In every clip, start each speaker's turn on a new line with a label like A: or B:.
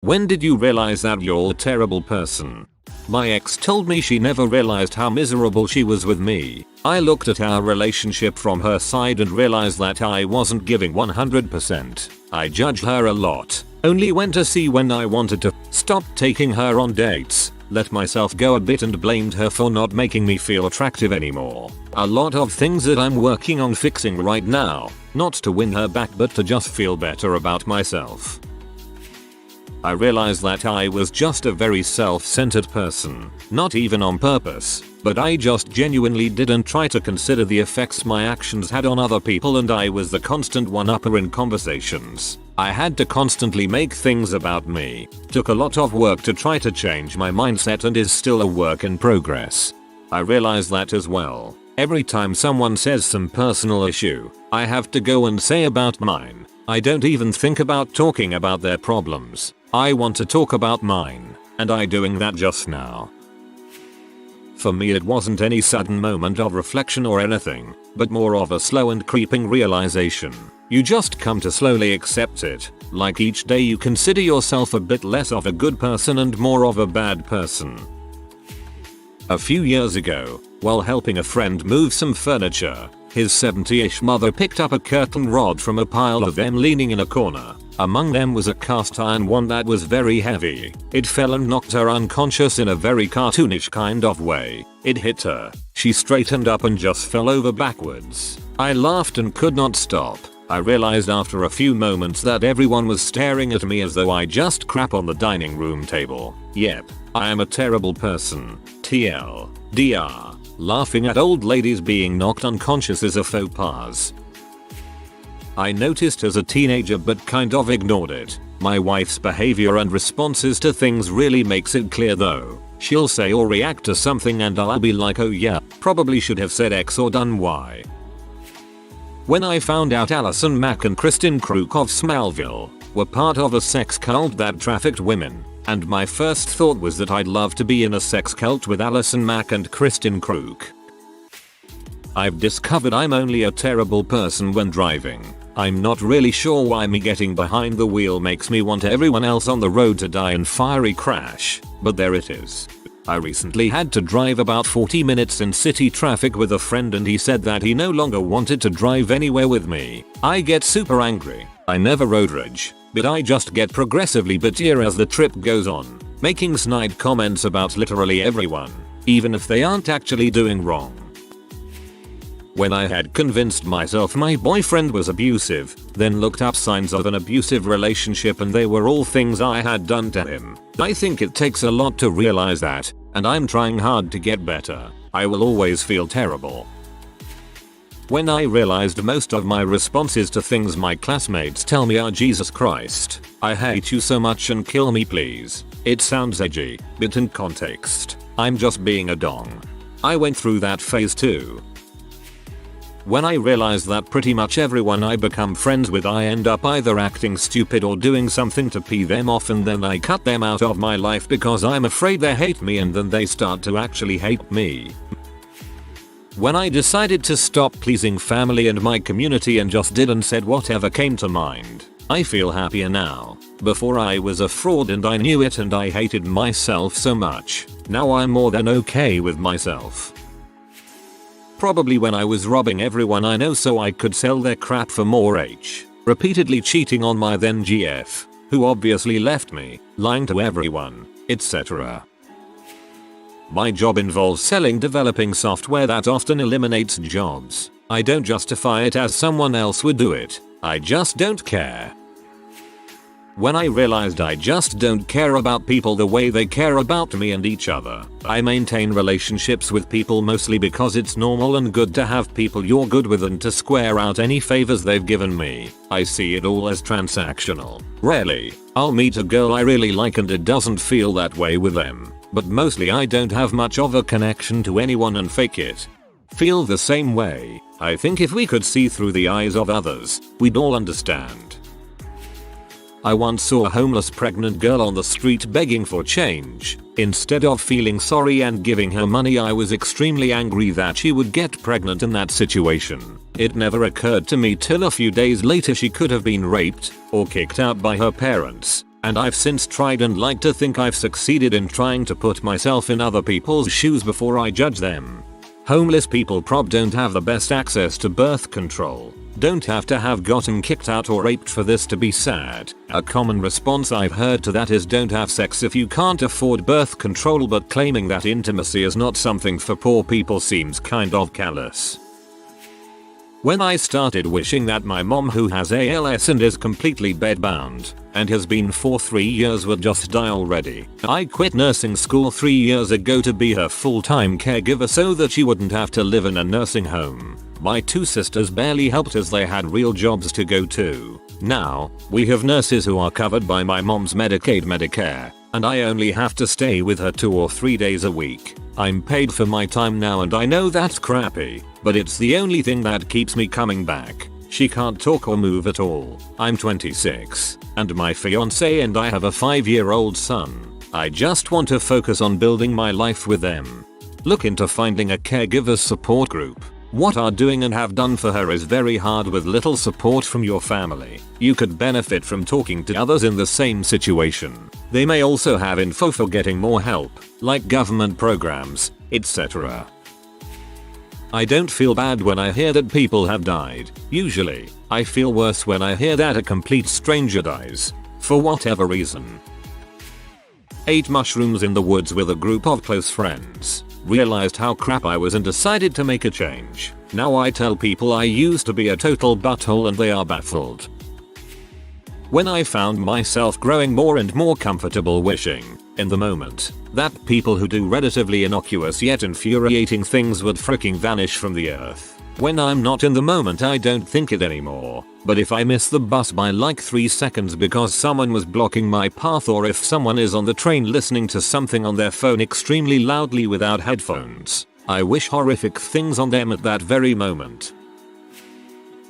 A: When did you realize that you're a terrible person? My ex told me she never realized how miserable she was with me. I looked at our relationship from her side and realized that I wasn't giving 100%. I judged her a lot. Only went to see when I wanted to. Stopped taking her on dates. Let myself go a bit and blamed her for not making me feel attractive anymore. A lot of things that I'm working on fixing right now. Not to win her back but to just feel better about myself. I realized that I was just a very self-centered person. Not even on purpose, but I just genuinely didn't try to consider the effects my actions had on other people, and I was the constant one-upper in conversations. I had to constantly make things about me. Took a lot of work to try to change my mindset and is still a work in progress. I realize that as well. Every time someone says some personal issue, I have to go and say about mine. I don't even think about talking about their problems. I want to talk about mine, and I doing that just now. For me it wasn't any sudden moment of reflection or anything, but more of a slow and creeping realization. You just come to slowly accept it, like each day you consider yourself a bit less of a good person and more of a bad person. A few years ago, while helping a friend move some furniture, his 70-ish mother picked up a curtain rod from a pile of them leaning in a corner. Among them was a cast iron one that was very heavy. It fell and knocked her unconscious in a very cartoonish kind of way. It hit her. She straightened up and just fell over backwards. I laughed and could not stop. I realized after a few moments that everyone was staring at me as though I just crap on the dining room table. Yep, I am a terrible person. TLDR. Laughing at old ladies being knocked unconscious is a faux pas. I noticed as a teenager but kind of ignored it. My wife's behavior and responses to things really makes it clear though. She'll say or react to something and I'll be like, oh yeah, probably should have said X or done Y. When I found out Allison Mack and Kristen Kruk of Smallville were part of a sex cult that trafficked women, and my first thought was that I'd love to be in a sex cult with Allison Mack and Kristen Kruk. I've discovered I'm only a terrible person when driving. I'm not really sure why me getting behind the wheel makes me want everyone else on the road to die in fiery crash, but there it is. I recently had to drive about 40 minutes in city traffic with a friend and he said that he no longer wanted to drive anywhere with me. I get super angry. I never road rage, but I just get progressively bittier as the trip goes on, making snide comments about literally everyone, even if they aren't actually doing wrong. When I had convinced myself my boyfriend was abusive, then looked up signs of an abusive relationship and they were all things I had done to him. I think it takes a lot to realize that, and I'm trying hard to get better. I will always feel terrible. When I realized most of my responses to things my classmates tell me are Jesus Christ, I hate you so much and kill me please. It sounds edgy, but in context, I'm just being a dong. I went through that phase too. When I realized that pretty much everyone I become friends with I end up either acting stupid or doing something to pee them off, and then I cut them out of my life because I'm afraid they hate me and then they start to actually hate me. When I decided to stop pleasing family and my community and just did and said whatever came to mind, I feel happier now. Before I was a fraud and I knew it and I hated myself so much. Now I'm more than okay with myself. Probably when I was robbing everyone I know so I could sell their crap for more H. Repeatedly cheating on my then GF, who obviously left me, lying to everyone, etc. My job involves developing software that often eliminates jobs. I don't justify it as someone else would do it. I just don't care. When I realized I just don't care about people the way they care about me and each other, I maintain relationships with people mostly because it's normal and good to have people you're good with and to square out any favors they've given me. I see it all as transactional. Rarely, I'll meet a girl I really like and it doesn't feel that way with them, but mostly I don't have much of a connection to anyone and fake it. Feel the same way. I think if we could see through the eyes of others, we'd all understand. I once saw a homeless pregnant girl on the street begging for change. Instead of feeling sorry and giving her money, I was extremely angry that she would get pregnant in that situation. It never occurred to me till a few days later she could have been raped or kicked out by her parents. And I've since tried and like to think I've succeeded in trying to put myself in other people's shoes before I judge them. Homeless people don't have the best access to birth control. Don't have to have gotten kicked out or raped for this to be sad. A common response I've heard to that is don't have sex if you can't afford birth control, but claiming that intimacy is not something for poor people seems kind of callous. When I started wishing that my mom, who has ALS and is completely bedbound and has been for 3 years, would just die already, I quit nursing school 3 years ago to be her full-time caregiver so that she wouldn't have to live in a nursing home. My 2 sisters barely helped as they had real jobs to go to. Now, we have nurses who are covered by my mom's Medicaid Medicare, and I only have to stay with her 2 or 3 days a week. I'm paid for my time now and I know that's crappy, but it's the only thing that keeps me coming back. She can't talk or move at all. I'm 26, and my fiance and I have a 5-year-old son. I just want to focus on building my life with them. Look into finding a caregiver support group. What are doing and have done for her is very hard with little support from your family. You could benefit from talking to others in the same situation. They may also have info for getting more help, like government programs, etc. I don't feel bad when I hear that people have died. Usually, I feel worse when I hear that a complete stranger dies, for whatever reason. Ate mushrooms in the woods with a group of close friends. Realized how crap I was and decided to make a change. Now I tell people I used to be a total butthole and they are baffled. When I found myself growing more and more comfortable wishing, in the moment, that people who do relatively innocuous yet infuriating things would freaking vanish from the earth. When I'm not in the moment I don't think it anymore, but if I miss the bus by like 3 seconds because someone was blocking my path, or if someone is on the train listening to something on their phone extremely loudly without headphones, I wish horrific things on them at that very moment.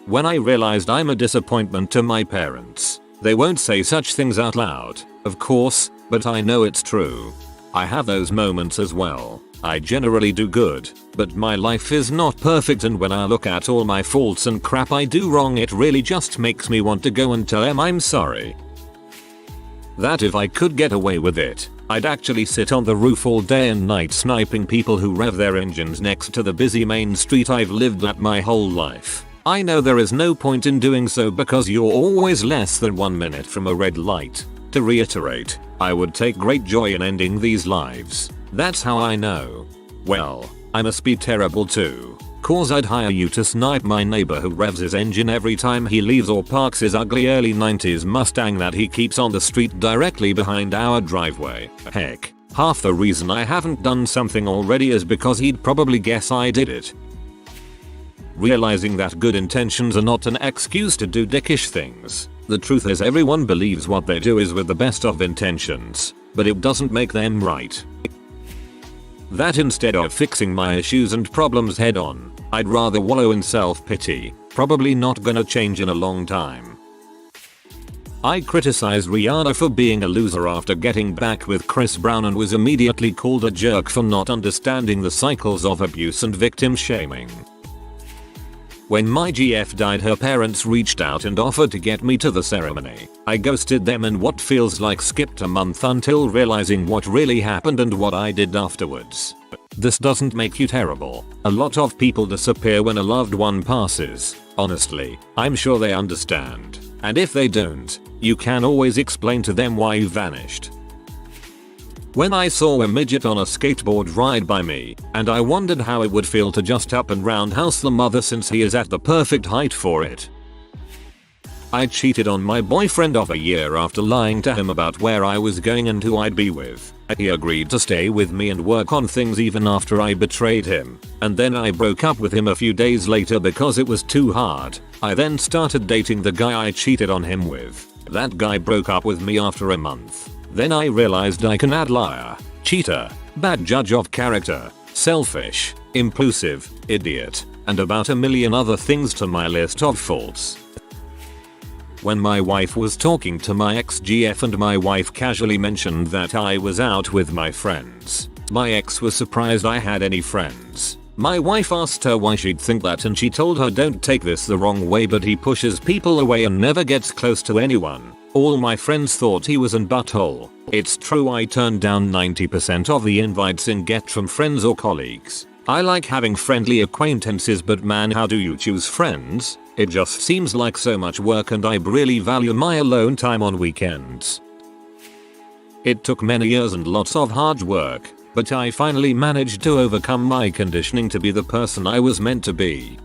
A: When I realized I'm a disappointment to my parents, they won't say such things out loud, of course, but I know it's true. I have those moments as well. I generally do good, but my life is not perfect, and when I look at all my faults and crap I do wrong, it really just makes me want to go and tell them I'm sorry. That if I could get away with it, I'd actually sit on the roof all day and night sniping people who rev their engines next to the busy main street I've lived at my whole life. I know there is no point in doing so because you're always less than 1 minute from a red light. To reiterate, I would take great joy in ending these lives. That's how I know. Well, I must be terrible too, cause I'd hire you to snipe my neighbor who revs his engine every time he leaves or parks his ugly early 90s Mustang that he keeps on the street directly behind our driveway. Heck, half the reason I haven't done something already is because he'd probably guess I did it. Realizing that good intentions are not an excuse to do dickish things. The truth is everyone believes what they do is with the best of intentions, but it doesn't make them right. That instead of fixing my issues and problems head on, I'd rather wallow in self-pity, probably not gonna change in a long time. I criticized Rihanna for being a loser after getting back with Chris Brown and was immediately called a jerk for not understanding the cycles of abuse and victim shaming. When my GF died, her parents reached out and offered to get me to the ceremony. I ghosted them and what feels like skipped a month until realizing what really happened and what I did afterwards. This doesn't make you terrible. A lot of people disappear when a loved one passes. Honestly, I'm sure they understand. And if they don't, you can always explain to them why you vanished. When I saw a midget on a skateboard ride by me, and I wondered how it would feel to just up and roundhouse the mother since he is at the perfect height for it. I cheated on my boyfriend of a year after lying to him about where I was going and who I'd be with. He agreed to stay with me and work on things even after I betrayed him, and then I broke up with him a few days later because it was too hard. I then started dating the guy I cheated on him with. That guy broke up with me after a month. Then I realized I can add liar, cheater, bad judge of character, selfish, impulsive, idiot, and about a million other things to my list of faults. When my wife was talking to my ex-GF and my wife casually mentioned that I was out with my friends, my ex was surprised I had any friends. My wife asked her why she'd think that and she told her don't take this the wrong way but he pushes people away and never gets close to anyone. All my friends thought he was an butthole. It's true I turned down 90% of the invites I get from friends or colleagues. I like having friendly acquaintances but man how do you choose friends? It just seems like so much work and I really value my alone time on weekends. It took many years and lots of hard work, but I finally managed to overcome my conditioning to be the person I was meant to be.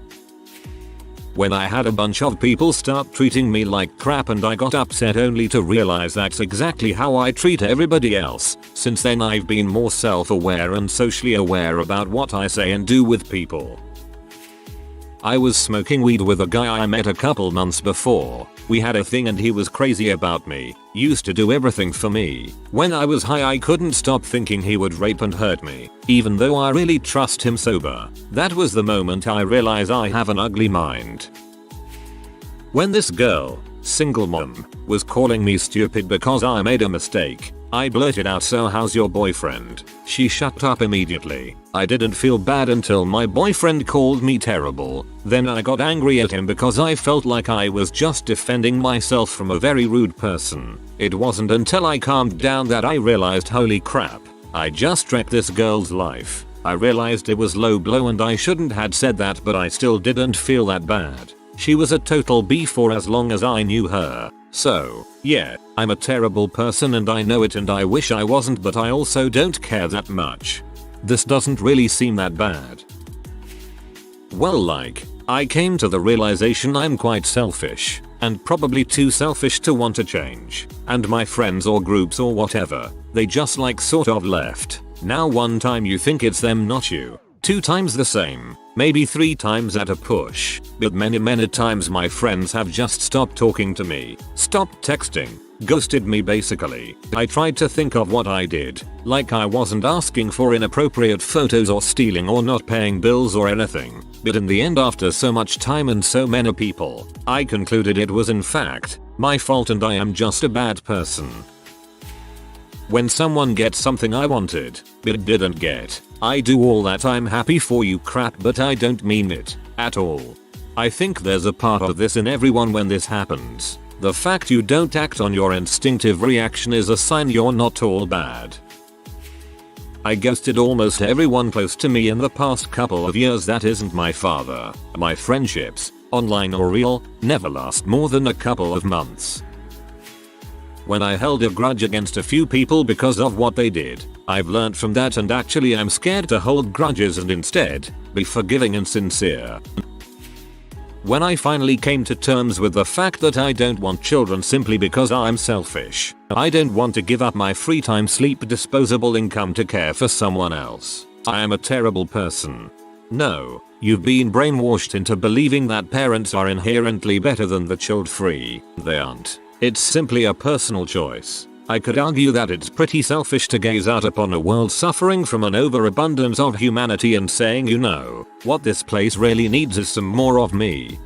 A: When I had a bunch of people start treating me like crap and I got upset only to realize that's exactly how I treat everybody else. Since then I've been more self-aware and socially aware about what I say and do with people. I was smoking weed with a guy I met a couple months before. We had a thing and he was crazy about me, used to do everything for me. When I was high I couldn't stop thinking he would rape and hurt me, even though I really trust him sober. That was the moment I realized I have an ugly mind. When this girl, single mom, was calling me stupid because I made a mistake, I blurted out, "So how's your boyfriend?" She shut up immediately. I didn't feel bad until my boyfriend called me terrible. Then I got angry at him because I felt like I was just defending myself from a very rude person. It wasn't until I calmed down that I realized holy crap, I just wrecked this girl's life. I realized it was low blow and I shouldn't had said that but I still didn't feel that bad. She was a total B for as long as I knew her. So, yeah, I'm a terrible person and I know it and I wish I wasn't but I also don't care that much. This doesn't really seem that bad. Well I came to the realization I'm quite selfish, and probably too selfish to want to change. And my friends or groups or whatever, they just sort of left. Now one time you think it's them not you. 2 times the same, maybe 3 times at a push, but many times my friends have just stopped talking to me, stopped texting, ghosted me basically. I tried to think of what I did, like I wasn't asking for inappropriate photos or stealing or not paying bills or anything, but in the end after so much time and so many people, I concluded it was in fact my fault and I am just a bad person. When someone gets something I wanted, but didn't get, I do all that "I'm happy for you" crap but I don't mean it at all. I think there's a part of this in everyone when this happens. The fact you don't act on your instinctive reaction is a sign you're not all bad. I ghosted almost everyone close to me in the past couple of years that isn't my father. My friendships, online or real, never last more than a couple of months. When I held a grudge against a few people because of what they did, I've learned from that and actually I'm scared to hold grudges and instead, be forgiving and sincere. When I finally came to terms with the fact that I don't want children simply because I'm selfish, I don't want to give up my free time, sleep, disposable income to care for someone else. I am a terrible person. No, you've been brainwashed into believing that parents are inherently better than the child-free. They aren't. It's simply a personal choice. I could argue that it's pretty selfish to gaze out upon a world suffering from an overabundance of humanity and saying, you know, what this place really needs is some more of me.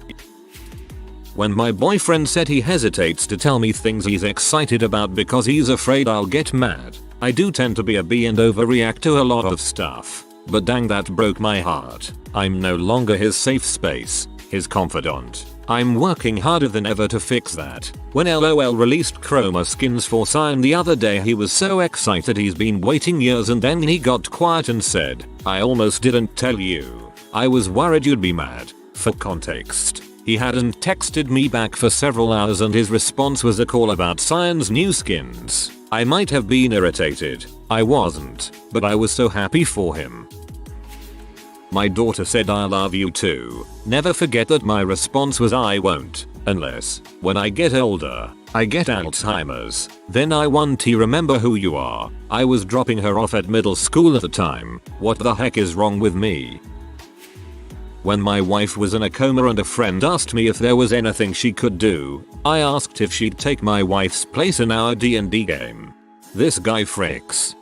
A: When my boyfriend said he hesitates to tell me things he's excited about because he's afraid I'll get mad, I do tend to be a bee and overreact to a lot of stuff. But dang, that broke my heart. I'm no longer his safe space, his confidant. I'm working harder than ever to fix that. When LOL released Chroma skins for Cyan the other day, he was so excited he's been waiting years and then he got quiet and said, "I almost didn't tell you. I was worried you'd be mad." For context, he hadn't texted me back for several hours and his response was a call about Cyan's new skins. I might have been irritated. I wasn't, but I was so happy for him. My daughter said "I love you too." Never forget that my response was "I won't, unless, when I get older, I get Alzheimer's, then I want to remember who you are." I was dropping her off at middle school at the time. What the heck is wrong with me? When my wife was in a coma and a friend asked me if there was anything she could do, I asked if she'd take my wife's place in our D&D game. This guy fricks.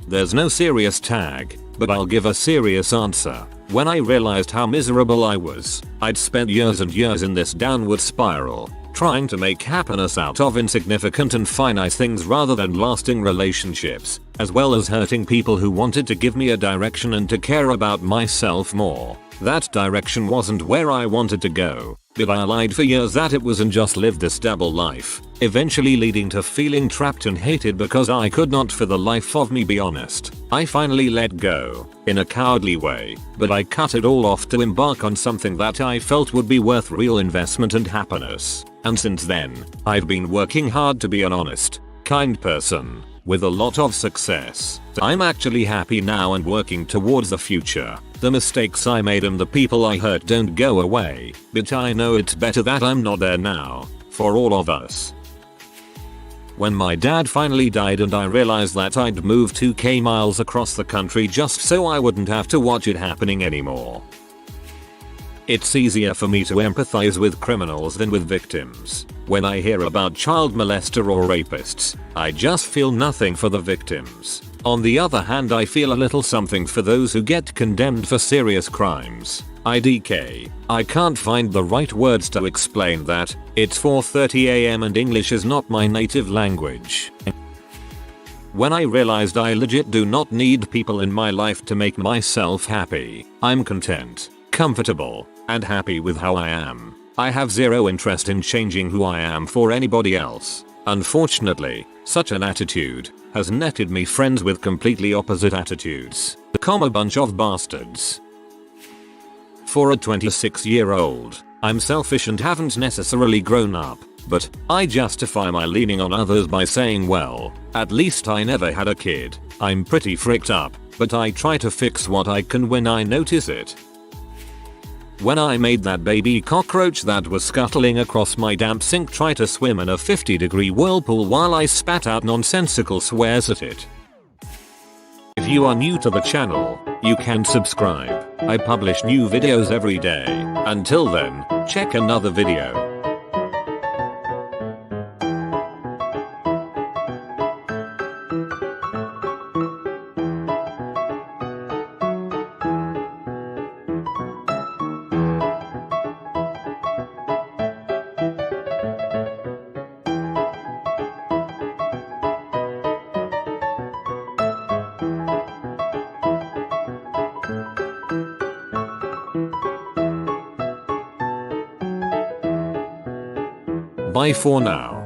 A: There's no serious tag, but I'll give a serious answer. When I realized how miserable I was, I'd spent years and years in this downward spiral, trying to make happiness out of insignificant and finite things rather than lasting relationships, as well as hurting people who wanted to give me a direction and to care about myself more. That direction wasn't where I wanted to go, but I lied for years that it was and just lived this double life, eventually leading to feeling trapped and hated because I could not for the life of me be honest. I finally let go, in a cowardly way, but I cut it all off to embark on something that I felt would be worth real investment and happiness. And since then, I've been working hard to be an honest, kind person, with a lot of success. I'm actually happy now and working towards the future. The mistakes I made and the people I hurt don't go away, but I know it's better that I'm not there now, for all of us. When my dad finally died and I realized that I'd moved 2k miles across the country just so I wouldn't have to watch it happening anymore. It's easier for me to empathize with criminals than with victims. When I hear about child molester or rapists, I just feel nothing for the victims. On the other hand, I feel a little something for those who get condemned for serious crimes. IDK. I can't find the right words to explain that. It's 4:30 AM and English is not my native language. When I realized I legit do not need people in my life to make myself happy, I'm content, comfortable, and happy with how I am. I have zero interest in changing who I am for anybody else. Unfortunately, such an attitude has netted me friends with completely opposite attitudes. A bunch of bastards. For a 26-year-old, I'm selfish and haven't necessarily grown up, but I justify my leaning on others by saying, well, at least I never had a kid. I'm pretty fricked up, but I try to fix what I can when I notice it. When I made that baby cockroach that was scuttling across my damp sink try to swim in a 50-degree whirlpool while I spat out nonsensical swears at it. If you are new to the channel, you can subscribe. I publish new videos every day. Until then, check another video. Bye for now.